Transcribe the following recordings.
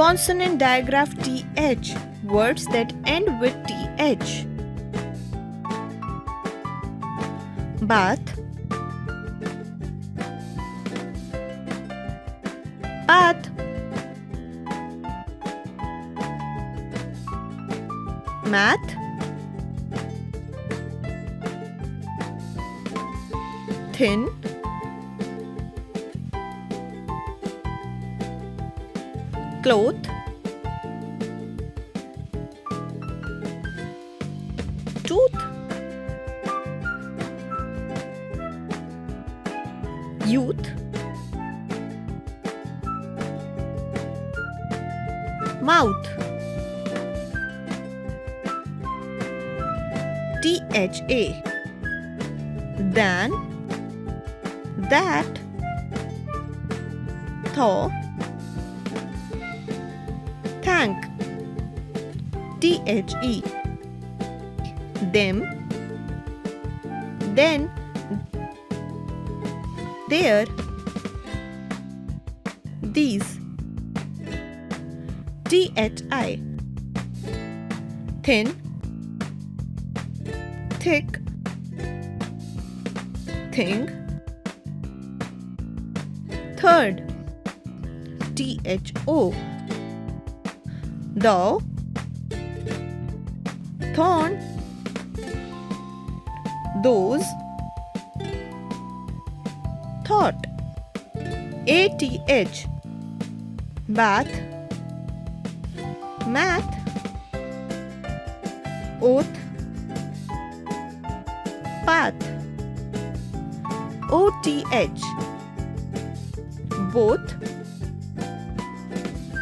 Consonant digraph TH, words that end with TH. Bath, bath. Math, thin, cloth, tooth, youth, mouth. THA, than, that, thaw, thank. THE, them, then, there, these. THI, thin, thick, thing. Third. THO, thou, thorn, those, thought. ATH, bath, math, oath, path. OTH, both,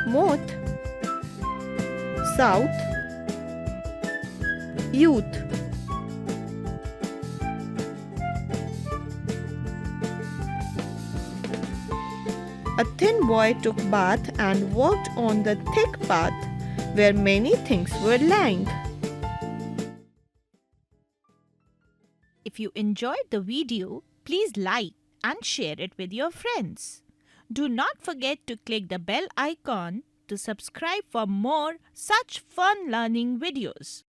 moth, south, youth. A thin boy took bath and walked on the thick path where many things were lying. If you enjoyed the video, please like and share it with your friends. Do not forget to click the bell icon to subscribe for more such fun learning videos.